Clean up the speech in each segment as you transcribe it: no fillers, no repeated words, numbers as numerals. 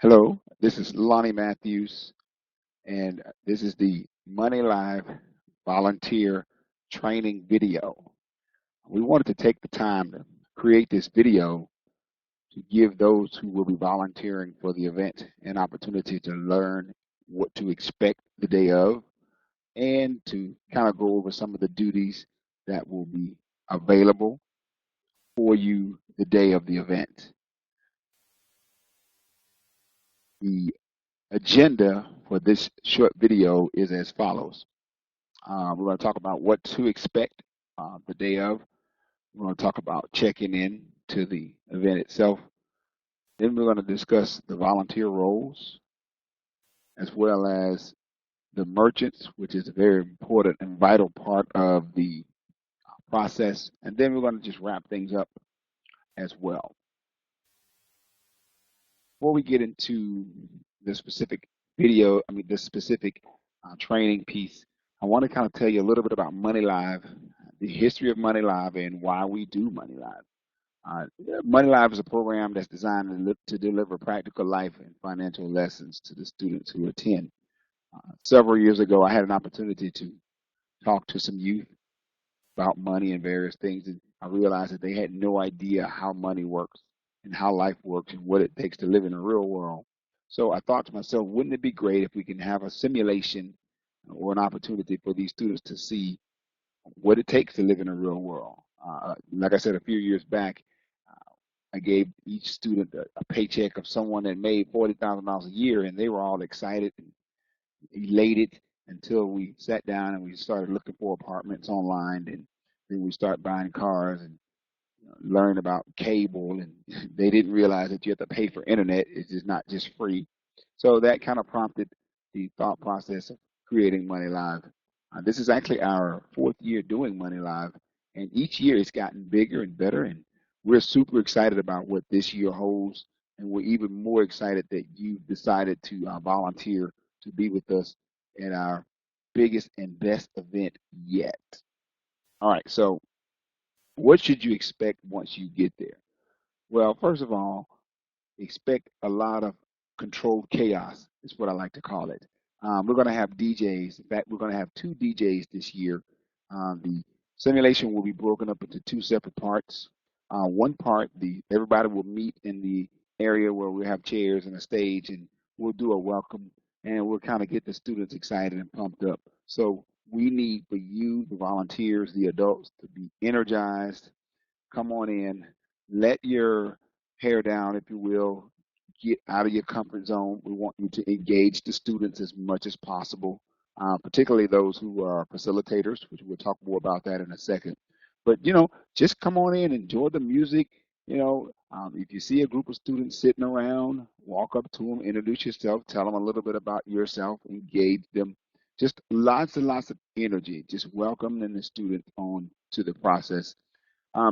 Hello, this is Lonnie Matthews, and this is the Money Live volunteer training video. We wanted to take the time to create this video to give those who will be volunteering for the event an opportunity to learn what to expect the day of and to kind of go over some of the duties that will be available for you the day of the event. The agenda for this short video is as follows. We're going to talk about what to expect the day of. We're going to talk about checking in to the event itself. Then we're going to discuss the volunteer roles as well as the merchants, which is a very important and vital part of the process. And then we're going to just wrap things up as well. Before we get into the specific the specific training piece, I want to kind of tell you a little bit about MoneyLIVE, the history of MoneyLIVE, and why we do MoneyLIVE. Uh, MoneyLIVE is a program that's designed to deliver practical life and financial lessons to the students who attend. Several years ago, I had an opportunity to talk to some youth about money and various things, and I realized that they had no idea how money works and how life works and what it takes to live in the real world. So I thought to myself, wouldn't it be great if we can have a simulation or an opportunity for these students to see what it takes to live in the real world? Like I said, a few years back, I gave each student a paycheck of someone that made $40,000 a year, and they were all excited and elated until we sat down and we started looking for apartments online, and then we start buying cars and learn about cable, and they didn't realize that you have to pay for internet. It's just not just free. So that kind of prompted the thought process of creating Money Live. This is actually our fourth year doing Money Live, and each year it's gotten bigger and better, and we're super excited about what this year holds, and we're even more excited that you've decided to volunteer to be with us at our biggest and best event yet. All right, so what should you expect once you get there? Well, first of all, expect a lot of controlled chaos, is what I like to call it. We're going to have DJs. In fact, we're going to have two DJs this year. The simulation will be broken up into two separate parts. One part, everybody will meet in the area where we have chairs and a stage, and we'll do a welcome, and we'll kind of get the students excited and pumped up. So we need for you, the volunteers, the adults, to be energized. Come on in, let your hair down, if you will, get out of your comfort zone. We want you to engage the students as much as possible, particularly those who are facilitators, which we'll talk more about that in a second. But, just come on in, enjoy the music. If you see a group of students sitting around, walk up to them, introduce yourself, tell them a little bit about yourself, engage them. Just lots and lots of energy, just welcoming the students on to the process,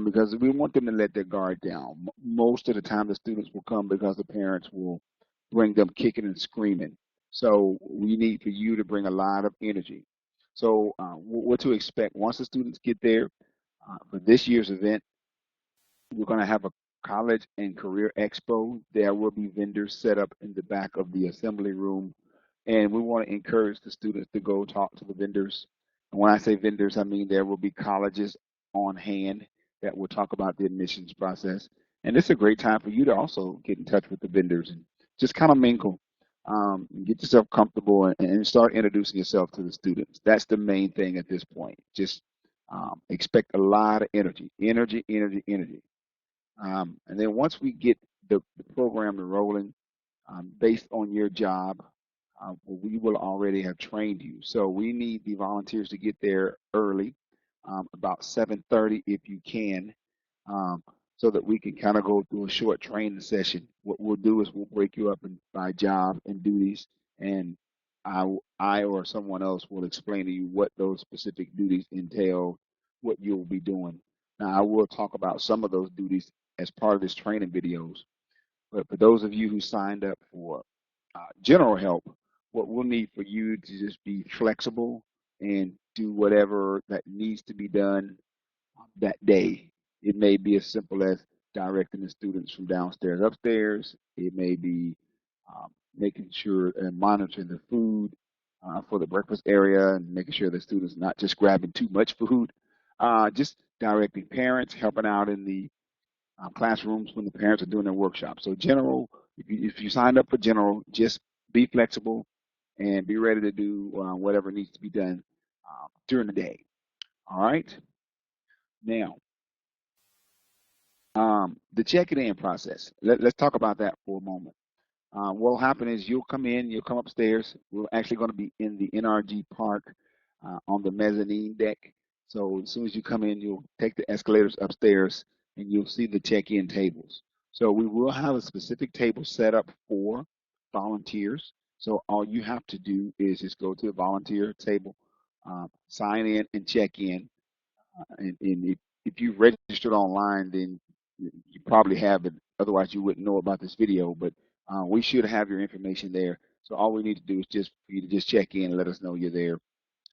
because we want them to let their guard down. Most of the time, the students will come because the parents will bring them kicking and screaming. So we need for you to bring a lot of energy. So what to expect once the students get there for this year's event? We're going to have a college and career expo. There will be vendors set up in the back of the assembly room, and we want to encourage the students to go talk to the vendors. And when I say vendors, I mean there will be colleges on hand that will talk about the admissions process. And this is a great time for you to also get in touch with the vendors and just kind of mingle, get yourself comfortable, and start introducing yourself to the students. That's the main thing at this point. Just expect a lot of energy, energy, energy, energy. And then once we get the program rolling, based on your job, we will already have trained you. So we need the volunteers to get there early, about 7:30 if you can, so that we can kind of go through a short training session. What we'll do is we'll break you up by job and duties, and I or someone else will explain to you what those specific duties entail, what you'll be doing. Now, I will talk about some of those duties as part of this training videos, but for those of you who signed up for general help, what we'll need for you to just be flexible and do whatever that needs to be done that day. It may be as simple as directing the students from downstairs upstairs. It may be making sure and monitoring the food for the breakfast area and making sure the students not just grabbing too much food. Just directing parents, helping out in the classrooms when the parents are doing their workshops. So general, if you signed up for general, just be flexible and be ready to do whatever needs to be done during the day. All right. Now, the checking in process. Let's talk about that for a moment. What will happen is you'll come in, you'll come upstairs. We're actually going to be in the NRG Park on the mezzanine deck. So as soon as you come in, you'll take the escalators upstairs and you'll see the check-in tables. So we will have a specific table set up for volunteers. So all you have to do is just go to the volunteer table, sign in and check in. And if you registered online, then you probably have it. Otherwise, you wouldn't know about this video. But we should have your information there. So all we need to do is just for you to just check in and let us know you're there,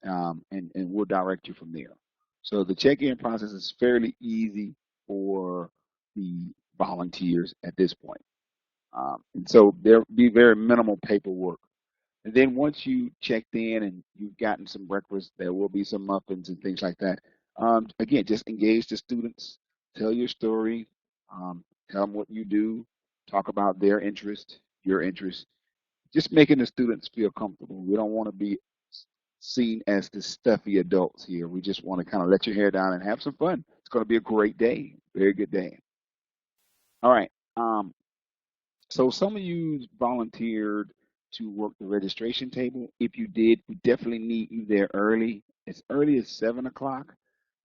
and we'll direct you from there. So the check-in process is fairly easy for the volunteers at this point. And so there'll be very minimal paperwork. And then once you checked in and you've gotten some breakfast, there will be some muffins and things like that. Again, just engage the students, tell your story, tell them what you do, talk about their interest, your interest, just making the students feel comfortable. We don't want to be seen as the stuffy adults here. We just want to kind of let your hair down and have some fun. It's going to be a great day, very good day. All right. So some of you volunteered to work the registration table. If you did, we definitely need you there as early as 7 o'clock,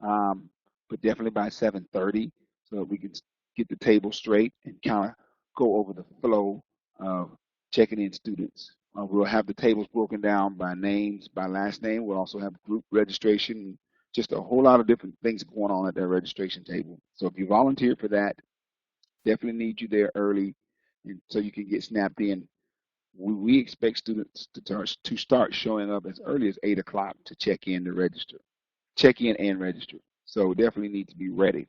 but definitely by 7:30, so that we can get the table straight and kind of go over the flow of checking in students. We'll have the tables broken down by names, by last name. We'll also have group registration, just a whole lot of different things going on at that registration table. So if you volunteer for that, definitely need you there early, and so you can get snapped in. We expect students to start showing up as early as 8 o'clock to check in and register. So definitely need to be ready.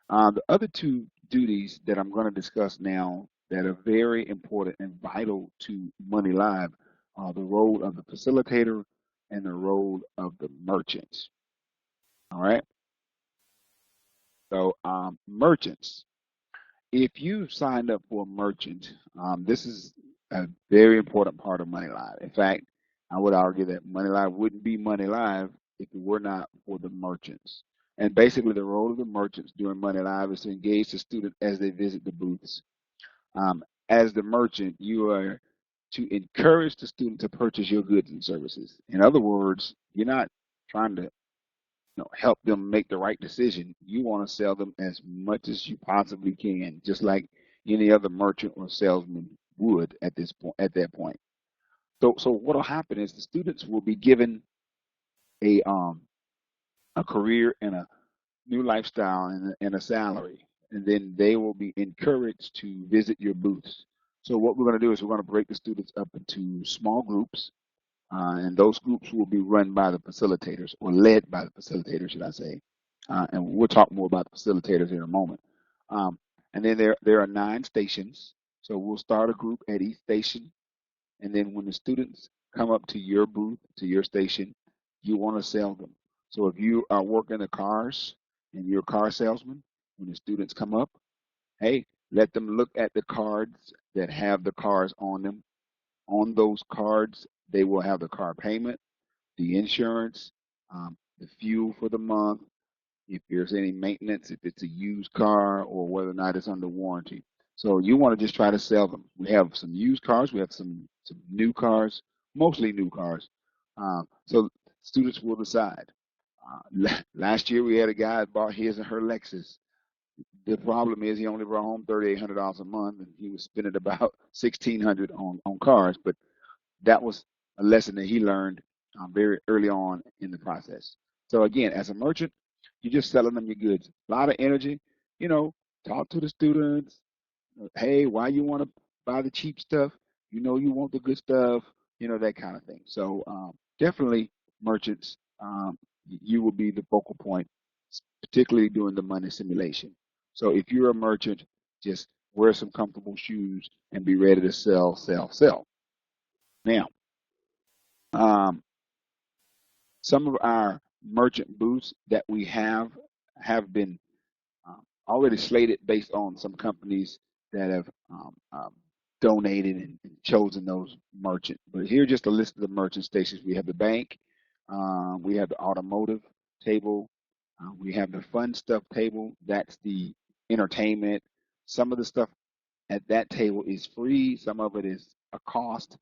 The other two duties that I'm going to discuss now that are very important and vital to Money Live are the role of the facilitator and the role of the merchants. All right. So merchants. If you signed up for a merchant, this is a very important part of Money Live. In fact, I would argue that Money Live wouldn't be Money Live if it were not for the merchants. And basically, the role of the merchants during Money Live is to engage the student as they visit the booths. As the merchant, you are to encourage the student to purchase your goods and services. In other words, you're not trying to help them make the right decision. You want to sell them as much as you possibly can, just like any other merchant or salesman would at this point. At that point, so what will happen is the students will be given a career and a new lifestyle and a salary, and then they will be encouraged to visit your booths. So what we're going to do is we're going to break the students up into small groups, and those groups will be run by the facilitators or led by the facilitators, should I say. And we'll talk more about the facilitators in a moment. And then there are 9 stations. So we'll start a group at each station. And then when the students come up to your booth, to your station, you want to sell them. So if you are working the cars and you're a car salesman, when the students come up, hey, let them look at the cards that have the cars on them. On those cards, they will have the car payment, the insurance, the fuel for the month, if there's any maintenance, if it's a used car, or whether or not it's under warranty. So you want to just try to sell them. We have some used cars, we have some new cars, mostly new cars. So students will decide. Last year we had a guy that bought his and her Lexus. The problem is he only brought home $3,800 a month, and he was spending about $1,600 on cars. But that was a lesson that he learned very early on in the process. So again, as a merchant, you're just selling them your goods. A lot of energy, you know, talk to the students. Hey, why you want to buy the cheap stuff? You know you want the good stuff, that kind of thing. So definitely merchants, you will be the focal point, particularly during the money simulation. So if you're a merchant, just wear some comfortable shoes, and be ready to sell, sell, sell. Now, um, some of our merchant booths that we have been already slated based on some companies that have donated and chosen those merchants. But here's just a list of the merchant stations. We have the bank, we have the automotive table, we have the fun stuff table. That's the entertainment. Some of the stuff at that table is free. Some of it is a cost.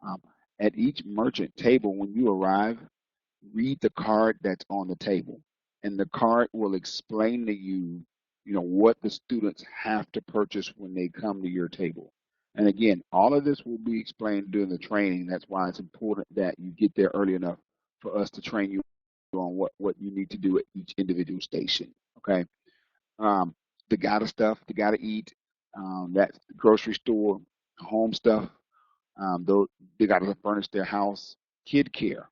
Um, at each merchant table, when you arrive, read the card that's on the table, and the card will explain to you, what the students have to purchase when they come to your table. And again, all of this will be explained during the training. That's why it's important that you get there early enough for us to train you on what you need to do at each individual station. Okay. Um, the gotta stuff, the gotta eat, that's grocery store, home stuff. They gotta furnish their house, kid care.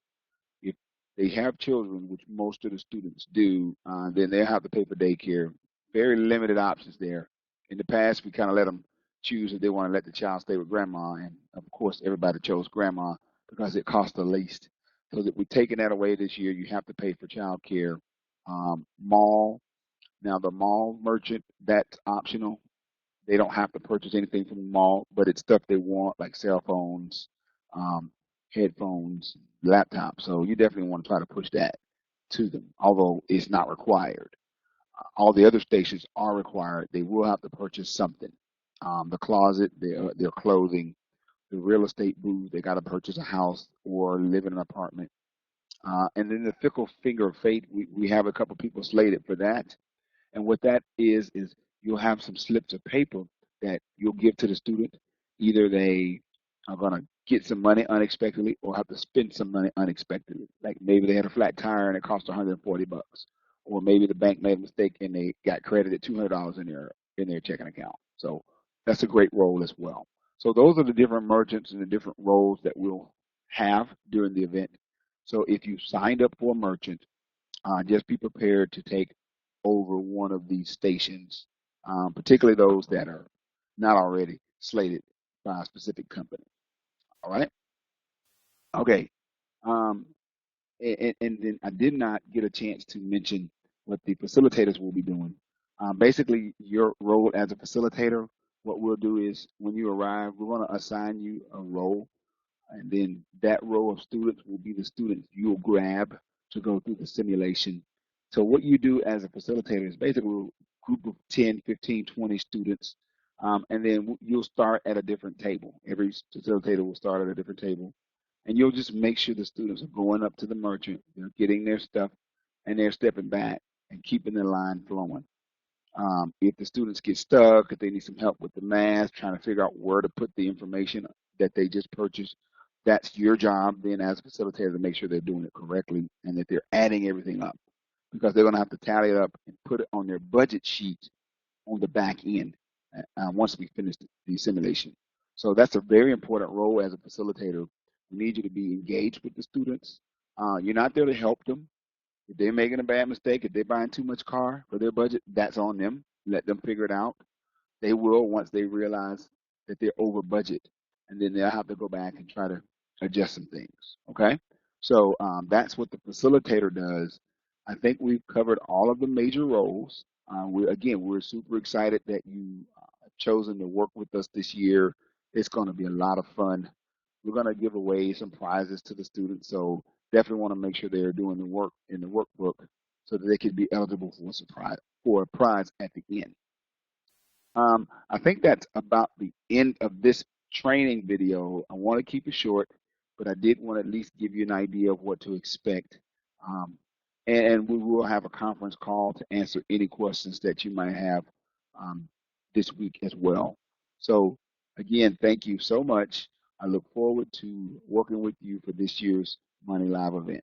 If they have children, which most of the students do, then they have to pay for daycare. Very limited options there. In the past, we kind of let them choose if they want to let the child stay with grandma, and of course, everybody chose grandma because it cost the least. So that we're taking that away this year. You have to pay for child care. Mall. Now, the mall merchant, that's optional. They don't have to purchase anything from the mall, but it's stuff they want, like cell phones, um, headphones, laptops. So you definitely want to try to push that to them, although it's not required. All the other stations are required. They will have to purchase something. The closet, their clothing, the real estate booth, they got to purchase a house or live in an apartment. And then the fickle finger of fate, we have a couple people slated for that. And what that is you'll have some slips of paper that you'll give to the student. Either they are going to get some money unexpectedly or have to spend some money unexpectedly. Like maybe they had a flat tire and it cost $140, or maybe the bank made a mistake and they got credited $200 in their checking account. So that's a great role as well. So those are the different merchants and the different roles that we'll have during the event. So if you signed up for a merchant, just be prepared to take over one of these stations, particularly those that are not already slated by a specific company. All right. Okay. Um, and then I did not get a chance to mention what the facilitators will be doing. Basically, your role as a facilitator, what we'll do is when you arrive, we're going to assign you a role, and then that row of students will be the students you'll grab to go through the simulation. So what you do as a facilitator is basically a group of 10, 15, 20 students, and then you'll start at a different table. Every facilitator will start at a different table, and you'll just make sure the students are going up to the merchant, they're getting their stuff, and they're stepping back and keeping the line flowing. If the students get stuck, if they need some help with the math, trying to figure out where to put the information that they just purchased, that's your job then as a facilitator to make sure they're doing it correctly and that they're adding everything up, because they're going to have to tally it up and put it on their budget sheet on the back end once we finish the simulation. So that's a very important role as a facilitator. We need you to be engaged with the students. You're not there to help them. If they're making a bad mistake, if they're buying too much car for their budget, that's on them. Let them figure it out. They will once they realize that they're over budget, and then they'll have to go back and try to adjust some things. Okay, so that's what the facilitator does. I think we've covered all of the major roles. We're super excited that you have chosen to work with us this year. It's going to be a lot of fun. We're going to give away some prizes to the students, so definitely want to make sure they're doing the work in the workbook so that they can be eligible for a prize at the end. I think that's about the end of this training video. I want to keep it short, but I did want to at least give you an idea of what to expect. Um, and we will have a conference call to answer any questions that you might have this week as well. So again, thank you so much. I look forward to working with you for this year's Money Live event.